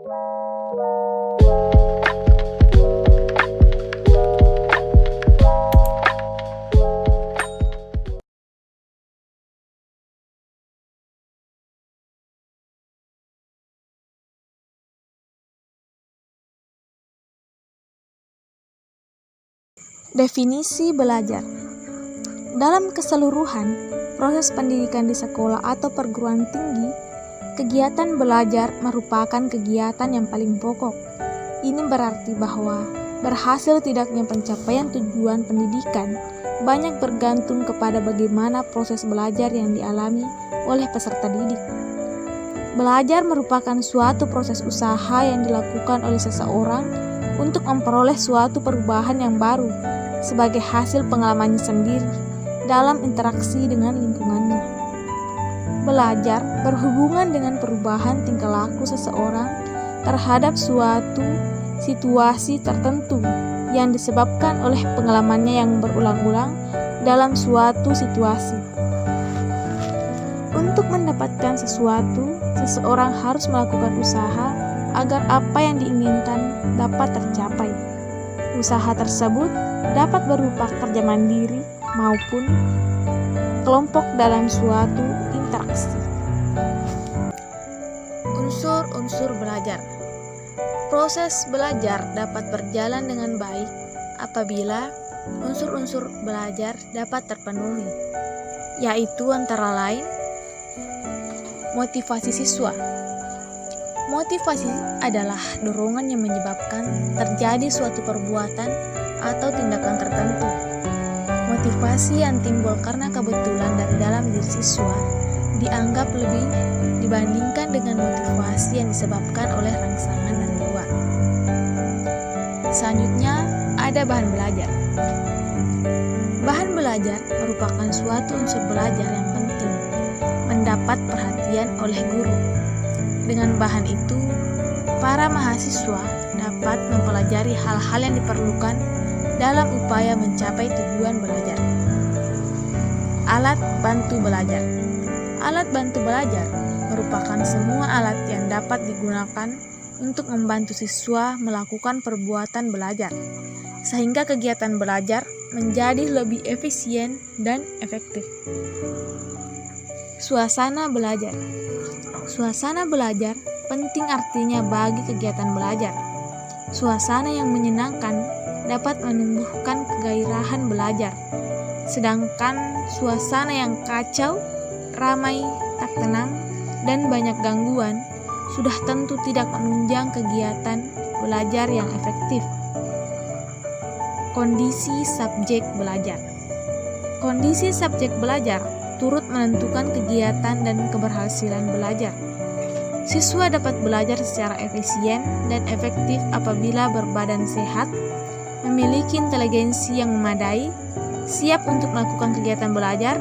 Definisi belajar. Dalam keseluruhan, proses pendidikan di sekolah atau perguruan tinggi, kegiatan belajar merupakan kegiatan yang paling pokok. Ini berarti bahwa berhasil tidaknya pencapaian tujuan pendidikan banyak bergantung kepada bagaimana proses belajar yang dialami oleh peserta didik. Belajar merupakan suatu proses usaha yang dilakukan oleh seseorang untuk memperoleh suatu perubahan yang baru sebagai hasil pengalamannya sendiri dalam interaksi dengan lingkungannya. Belajar berhubungan dengan perubahan tingkah laku seseorang terhadap suatu situasi tertentu yang disebabkan oleh pengalamannya yang berulang-ulang dalam suatu situasi. Untuk mendapatkan sesuatu, seseorang harus melakukan usaha agar apa yang diinginkan dapat tercapai. Usaha tersebut dapat berupa kerja mandiri maupun kelompok dalam suatu interaksi. Unsur-unsur belajar. Proses belajar dapat berjalan dengan baik apabila unsur-unsur belajar dapat terpenuhi, yaitu antara lain motivasi siswa. Motivasi adalah dorongan yang menyebabkan terjadi suatu perbuatan atau tindakan tertentu. Motivasi yang timbul karena kebetulan dari dalam diri siswa dianggap lebih dibandingkan dengan motivasi yang disebabkan oleh rangsangan dari luar. Selanjutnya, ada bahan belajar. Bahan belajar merupakan suatu unsur belajar yang penting, mendapat perhatian oleh guru. Dengan bahan itu, para mahasiswa dapat mempelajari hal-hal yang diperlukan dalam upaya mencapai tujuan belajar. Alat bantu belajar. Alat bantu belajar merupakan semua alat yang dapat digunakan untuk membantu siswa melakukan perbuatan belajar, sehingga kegiatan belajar menjadi lebih efisien dan efektif. Suasana belajar. Suasana belajar penting artinya bagi kegiatan belajar. Suasana yang menyenangkan dapat menumbuhkan kegairahan belajar. Sedangkan suasana yang kacau, ramai, tak tenang, dan banyak gangguan sudah tentu tidak menunjang kegiatan belajar yang efektif. Kondisi subjek belajar. Kondisi subjek belajar turut menentukan kegiatan dan keberhasilan belajar. Siswa dapat belajar secara efisien dan efektif apabila berbadan sehat, memiliki inteligensi yang memadai, siap untuk melakukan kegiatan belajar,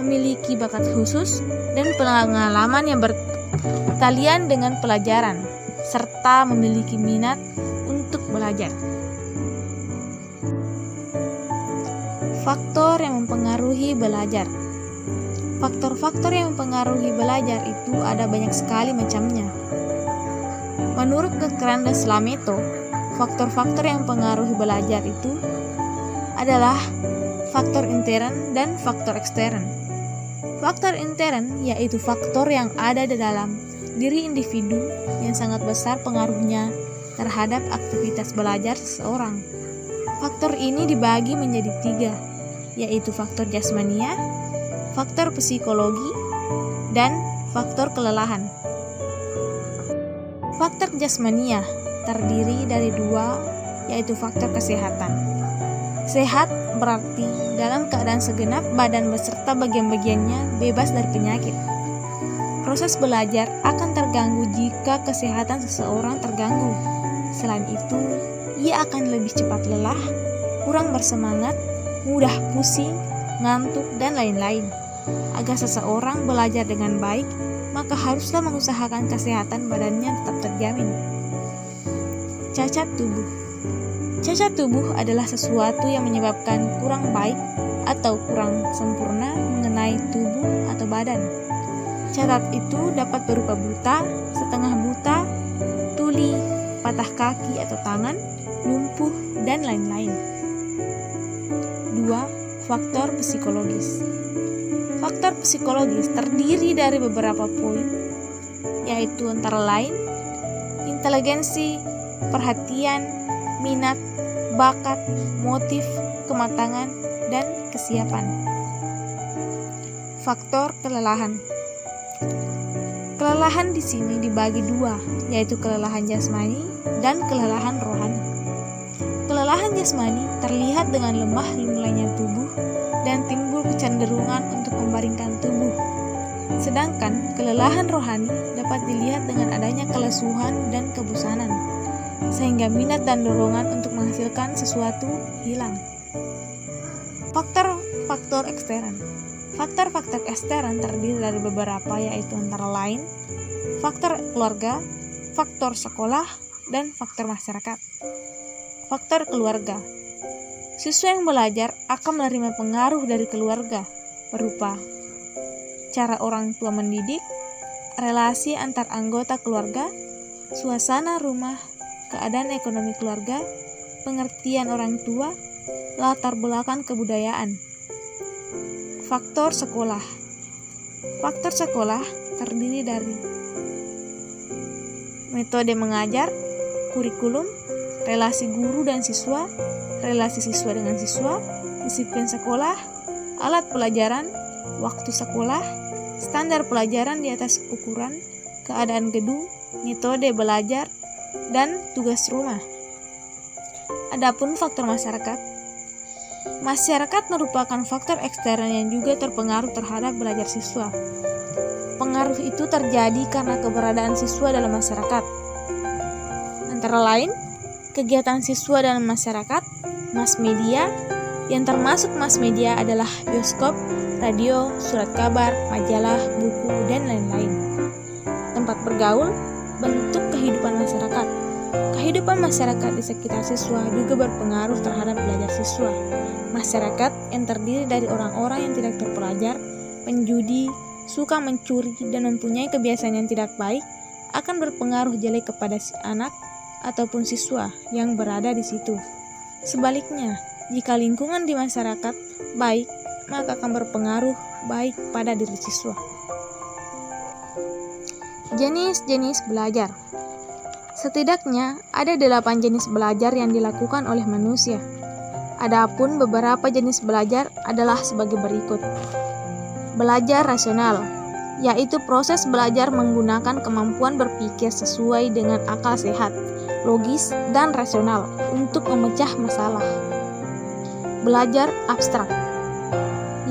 memiliki bakat khusus, dan pengalaman yang bertalian dengan pelajaran, serta memiliki minat untuk belajar. Faktor yang mempengaruhi belajar. Faktor-faktor yang mempengaruhi belajar itu ada banyak sekali macamnya. Menurut Keranda Slameto, faktor-faktor yang mempengaruhi belajar itu adalah faktor intern dan faktor ekstern. Faktor intern yaitu faktor yang ada di dalam diri individu yang sangat besar pengaruhnya terhadap aktivitas belajar seseorang. Faktor ini dibagi menjadi 3, yaitu faktor jasmania, faktor psikologi, dan faktor kelelahan. Faktor jasmania terdiri dari 2, yaitu faktor kesehatan. Sehat berarti dalam keadaan segenap badan beserta bagian-bagiannya bebas dari penyakit. Proses belajar akan terganggu jika kesehatan seseorang terganggu. Selain itu, ia akan lebih cepat lelah, kurang bersemangat, mudah pusing, ngantuk, dan lain-lain. Agar seseorang belajar dengan baik, maka haruslah mengusahakan kesehatan badannya tetap terjamin. Cacat tubuh. Cacat tubuh adalah sesuatu yang menyebabkan kurang baik atau kurang sempurna mengenai tubuh atau badan. Cacat itu dapat berupa buta, setengah buta, tuli, patah kaki atau tangan, lumpuh, dan lain-lain. 2. Faktor psikologis. Faktor psikologis terdiri dari beberapa poin, yaitu antara lain inteligensi, perhatian, minat, bakat, motif, kematangan, dan kesiapan. Faktor kelelahan. Kelelahan di sini dibagi dua, yaitu kelelahan jasmani dan kelelahan rohani. Kelelahan jasmani terlihat dengan lemah lunglainya tubuh dan timbul kecenderungan untuk membaringkan tubuh. Sedangkan kelelahan rohani dapat dilihat dengan adanya kelesuhan dan kebosanan, sehingga minat dan dorongan untuk menghasilkan sesuatu hilang. Faktor ekstern. Faktor-faktor ekstern terdiri dari beberapa, yaitu antara lain faktor keluarga, faktor sekolah, dan faktor masyarakat. Faktor keluarga. Siswa yang belajar akan menerima pengaruh dari keluarga berupa cara orang tua mendidik, relasi antar anggota keluarga, suasana rumah, keadaan ekonomi keluarga, pengertian orang tua, latar belakang kebudayaan. Faktor sekolah. Faktor sekolah terdiri dari metode mengajar, kurikulum, relasi guru dan siswa, relasi siswa dengan siswa, disiplin sekolah, alat pelajaran, waktu sekolah, standar pelajaran di atas ukuran, keadaan gedung, metode belajar, dan tugas rumah. Adapun faktor masyarakat. Masyarakat merupakan faktor ekstern yang juga terpengaruh terhadap belajar siswa. Pengaruh itu terjadi karena keberadaan siswa dalam masyarakat. Antara lain, kegiatan siswa dalam masyarakat, mass media, yang termasuk mass media adalah bioskop, radio, surat kabar, majalah, buku, dan lain-lain. Tempat bergaul, bentuk kehidupan masyarakat. Kehidupan masyarakat di sekitar siswa juga berpengaruh terhadap belajar siswa. Masyarakat yang terdiri dari orang-orang yang tidak terpelajar, penjudi, suka mencuri, dan mempunyai kebiasaan yang tidak baik akan berpengaruh jelek kepada si anak ataupun siswa yang berada di situ. Sebaliknya, jika lingkungan di masyarakat baik, maka akan berpengaruh baik pada diri siswa. Jenis-jenis belajar. Setidaknya ada 8 jenis belajar yang dilakukan oleh manusia. Adapun beberapa jenis belajar adalah sebagai berikut. Belajar rasional, yaitu proses belajar menggunakan kemampuan berpikir sesuai dengan akal sehat, logis, dan rasional untuk memecah masalah. Belajar abstrak,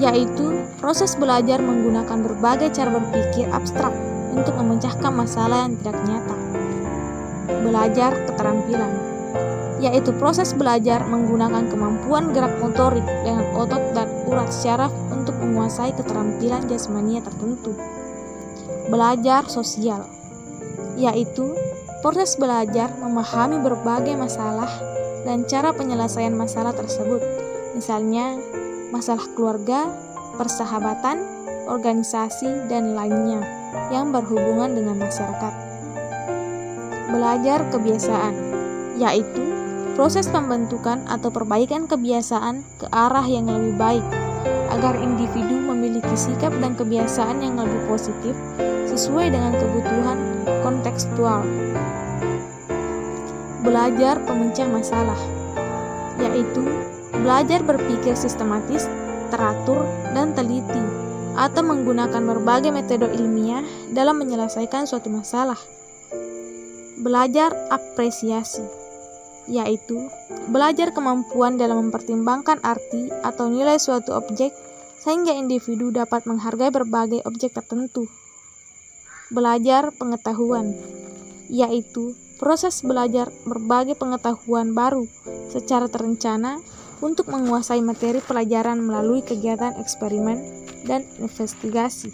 yaitu proses belajar menggunakan berbagai cara berpikir abstrak untuk memecahkan masalah yang tidak nyata. Belajar keterampilan, yaitu proses belajar menggunakan kemampuan gerak motorik dengan otot dan urat syaraf untuk menguasai keterampilan jasmania tertentu. Belajar sosial, yaitu proses belajar memahami berbagai masalah dan cara penyelesaian masalah tersebut, misalnya masalah keluarga, persahabatan, organisasi, dan lainnya yang berhubungan dengan masyarakat. Belajar kebiasaan, yaitu proses pembentukan atau perbaikan kebiasaan ke arah yang lebih baik, agar individu memiliki sikap dan kebiasaan yang lebih positif sesuai dengan kebutuhan kontekstual. Belajar pemecah masalah, yaitu belajar berpikir sistematis, teratur, dan teliti, atau menggunakan berbagai metode ilmiah dalam menyelesaikan suatu masalah. Belajar apresiasi, yaitu belajar kemampuan dalam mempertimbangkan arti atau nilai suatu objek sehingga individu dapat menghargai berbagai objek tertentu. Belajar pengetahuan, yaitu proses belajar berbagai pengetahuan baru secara terencana untuk menguasai materi pelajaran melalui kegiatan eksperimen dan investigasi.